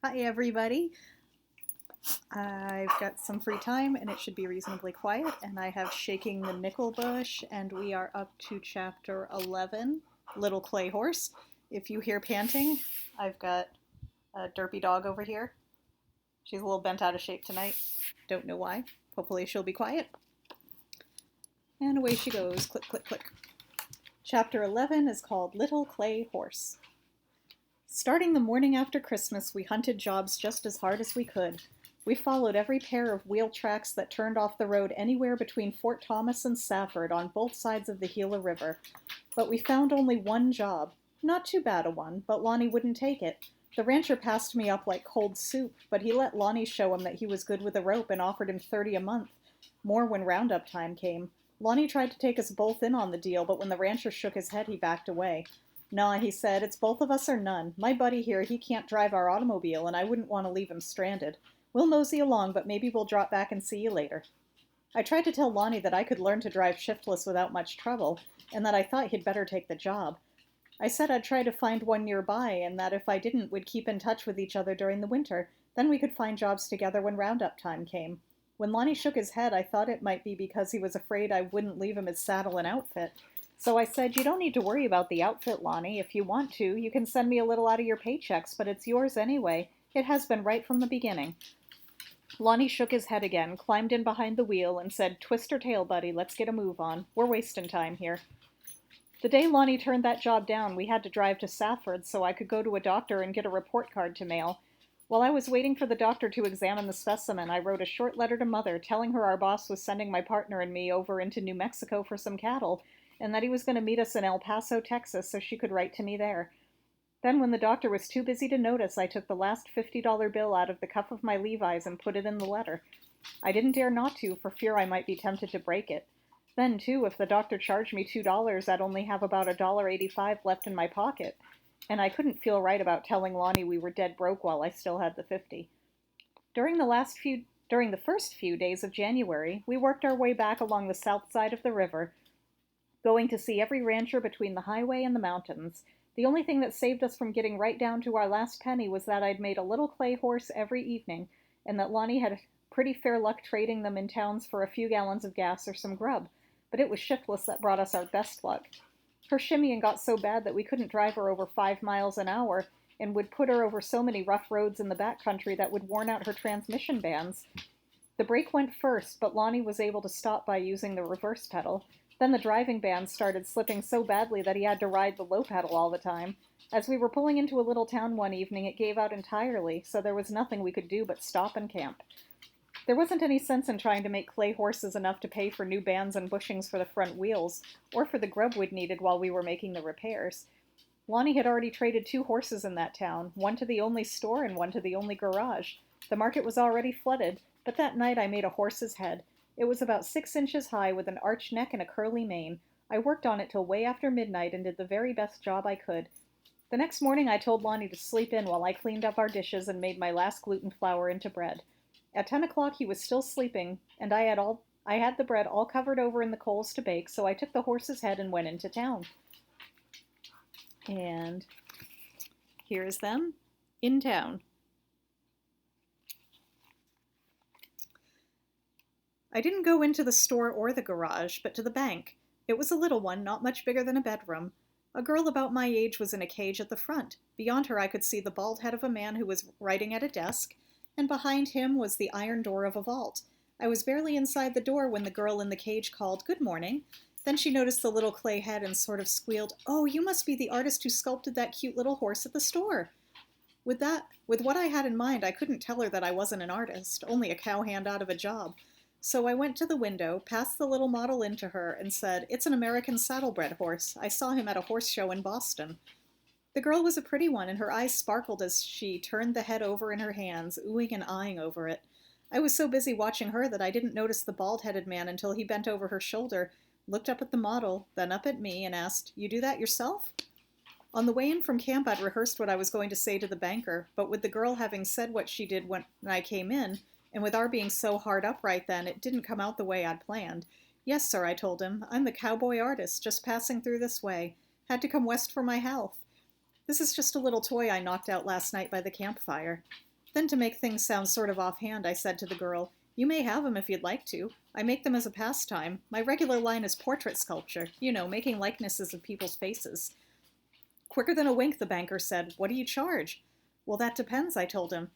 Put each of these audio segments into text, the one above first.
Hi everybody. I've got some free time and it should be reasonably quiet, and I have Shaking the Nickel Bush, and we are up to chapter 11, Little Clay Horse. If you hear panting, I've got a derpy dog over here. She's a little bent out of shape tonight. Don't know why. Hopefully she'll be quiet. And away she goes. Click, click, click. Chapter 11 is called Little Clay Horse. Starting the morning after Christmas, we hunted jobs just as hard as we could. We followed every pair of wheel tracks that turned off the road anywhere between Fort Thomas and Safford on both sides of the Gila River. But we found only one job. Not too bad a one, but Lonnie wouldn't take it. The rancher passed me up like cold soup, but he let Lonnie show him that he was good with a rope and offered him 30 a month. More when roundup time came. Lonnie tried to take us both in on the deal, but when the rancher shook his head, he backed away. Nah, he said, it's both of us or none. My buddy here, he can't drive our automobile, and I wouldn't want to leave him stranded. We'll mosey along, but maybe we'll drop back and see you later. I tried to tell Lonnie that I could learn to drive shiftless without much trouble, and that I thought he'd better take the job. I said I'd try to find one nearby, and that if I didn't, we'd keep in touch with each other during the winter. Then we could find jobs together when roundup time came. When Lonnie shook his head, I thought it might be because he was afraid I wouldn't leave him his saddle and outfit. So I said, you don't need to worry about the outfit, Lonnie. If you want to, you can send me a little out of your paychecks, but it's yours anyway. It has been right from the beginning. Lonnie shook his head again, climbed in behind the wheel, and said, twist her tail, buddy. Let's get a move on. We're wasting time here. The day Lonnie turned that job down, we had to drive to Safford so I could go to a doctor and get a report card to mail. While I was waiting for the doctor to examine the specimen, I wrote a short letter to Mother telling her our boss was sending my partner and me over into New Mexico for some cattle, and that he was going to meet us in El Paso, Texas, so she could write to me there. Then, when the doctor was too busy to notice, I took the last $50 bill out of the cuff of my Levi's and put it in the letter. I didn't dare not to, for fear I might be tempted to break it. Then, too, if the doctor charged me $2, I'd only have about $1.85 left in my pocket, and I couldn't feel right about telling Lonnie we were dead broke while I still had the 50. During the first few days of January, we worked our way back along the south side of the river, going to see every rancher between the highway and the mountains. The only thing that saved us from getting right down to our last penny was that I'd made a little clay horse every evening, and that Lonnie had pretty fair luck trading them in towns for a few gallons of gas or some grub. But it was Shiftless that brought us our best luck. Her shimmying got so bad that we couldn't drive her over 5 miles an hour, and would put her over so many rough roads in the back country that would worn out her transmission bands. The brake went first, but Lonnie was able to stop by using the reverse pedal. Then the driving band started slipping so badly that he had to ride the low pedal all the time. As we were pulling into a little town one evening, it gave out entirely, so there was nothing we could do but stop and camp. There wasn't any sense in trying to make clay horses enough to pay for new bands and bushings for the front wheels, or for the grub we'd needed while we were making the repairs. Lonnie had already traded 2 horses in that town, one to the only store and one to the only garage. The market was already flooded, but that night I made a horse's head. It was about 6 inches high with an arched neck and a curly mane. I worked on it till way after midnight and did the very best job I could. The next morning I told Lonnie to sleep in while I cleaned up our dishes and made my last gluten flour into bread. At 10 o'clock he was still sleeping, and I had the bread all covered over in the coals to bake, so I took the horse's head and went into town. And here's them in town. I didn't go into the store or the garage, but to the bank. It was a little one, not much bigger than a bedroom. A girl about my age was in a cage at the front. Beyond her I could see the bald head of a man who was writing at a desk, and behind him was the iron door of a vault. I was barely inside the door when the girl in the cage called, "Good morning." Then she noticed the little clay head and sort of squealed, "Oh, you must be the artist who sculpted that cute little horse at the store." With what I had in mind, I couldn't tell her that I wasn't an artist, only a cowhand out of a job. So I went to the window, passed the little model in to her, and said, "It's an American saddlebred horse. I saw him at a horse show in Boston." The girl was a pretty one, and her eyes sparkled as she turned the head over in her hands, oohing and eyeing over it. I was so busy watching her that I didn't notice the bald-headed man until he bent over her shoulder, looked up at the model, then up at me, and asked, "You do that yourself?" On the way in from camp I'd rehearsed what I was going to say to the banker, but with the girl having said what she did when I came in, and with our being so hard up right then, it didn't come out the way I'd planned. "Yes, sir," I told him. "I'm the cowboy artist, just passing through this way. Had to come west for my health. This is just a little toy I knocked out last night by the campfire." Then, to make things sound sort of offhand, I said to the girl, "You may have 'em if you'd like to. I make them as a pastime. My regular line is portrait sculpture, making likenesses of people's faces." Quicker than a wink, the banker said, "What do you charge?" "Well, that depends," I told him.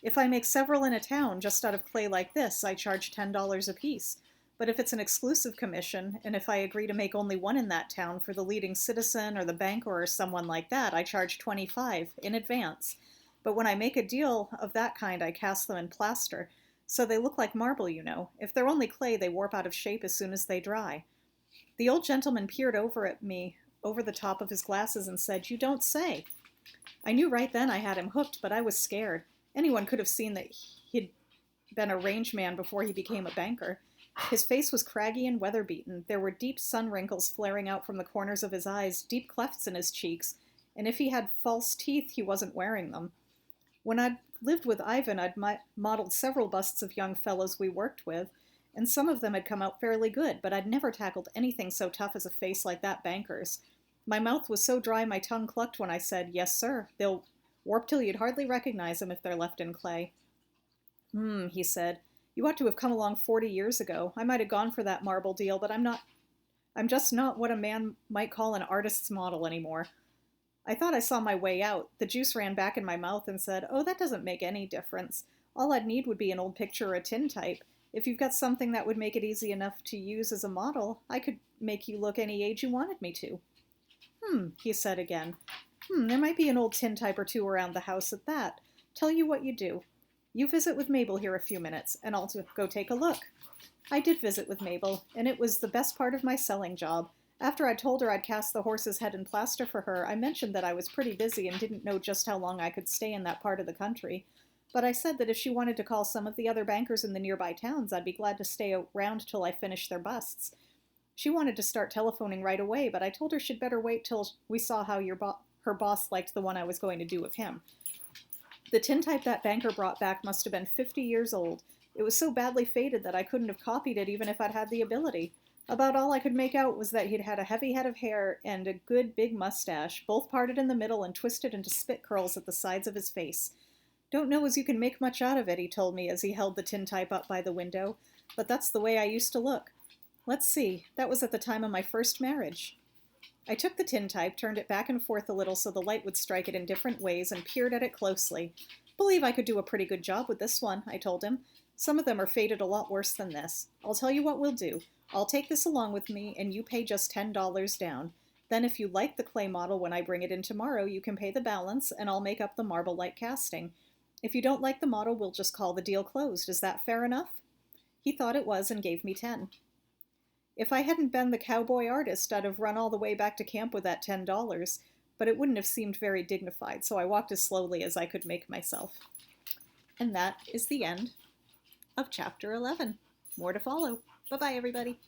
"If I make several in a town, just out of clay like this, I charge $10 apiece. But if it's an exclusive commission, and if I agree to make only one in that town for the leading citizen or the banker or someone like that, I charge 25 in advance. But when I make a deal of that kind, I cast them in plaster, so they look like marble. If they're only clay, they warp out of shape as soon as they dry." The old gentleman peered over at me over the top of his glasses and said, "You don't say." I knew right then I had him hooked, but I was scared. Anyone could have seen that he'd been a range man before he became a banker. His face was craggy and weather-beaten. There were deep sun wrinkles flaring out from the corners of his eyes, deep clefts in his cheeks, and if he had false teeth, he wasn't wearing them. When I'd lived with Ivan, I'd modeled several busts of young fellows we worked with, and some of them had come out fairly good, but I'd never tackled anything so tough as a face like that banker's. My mouth was so dry my tongue clucked when I said, "Yes, sir. They'll warp till you'd hardly recognize them if they're left in clay." He said. "You ought to have come along 40 years ago. I might have gone for that marble deal, but I'm just not what a man might call an artist's model anymore." I thought I saw my way out. The juice ran back in my mouth and said, "Oh, that doesn't make any difference. All I'd need would be an old picture or a tintype. If you've got something that would make it easy enough to use as a model, I could make you look any age you wanted me to." He said again. There might be an old tintype or two around the house at that. Tell you what you do. You visit with Mabel here a few minutes, and I'll go take a look." I did visit with Mabel, and it was the best part of my selling job. After I told her I'd cast the horse's head in plaster for her, I mentioned that I was pretty busy and didn't know just how long I could stay in that part of the country. But I said that if she wanted to call some of the other bankers in the nearby towns, I'd be glad to stay around till I finished their busts. She wanted to start telephoning right away, but I told her she'd better wait till we saw how her boss liked the one I was going to do with him. The tintype that banker brought back must have been 50 years old. It was so badly faded that I couldn't have copied it even if I'd had the ability. About all I could make out was that he'd had a heavy head of hair and a good big mustache, both parted in the middle and twisted into spit curls at the sides of his face. "Don't know as you can make much out of it," he told me as he held the tintype up by the window, "but that's the way I used to look. Let's see, that was at the time of my first marriage." I took the tintype, turned it back and forth a little so the light would strike it in different ways, and peered at it closely. "Believe I could do a pretty good job with this one," I told him. "Some of them are faded a lot worse than this. I'll tell you what we'll do. I'll take this along with me, and you pay just $10 down. Then if you like the clay model when I bring it in tomorrow, you can pay the balance, and I'll make up the marble-like casting. If you don't like the model, we'll just call the deal closed. Is that fair enough?" He thought it was and gave me 10. If I hadn't been the cowboy artist, I'd have run all the way back to camp with that $10, but it wouldn't have seemed very dignified, so I walked as slowly as I could make myself. And that is the end of Chapter 11. More to follow. Bye-bye, everybody.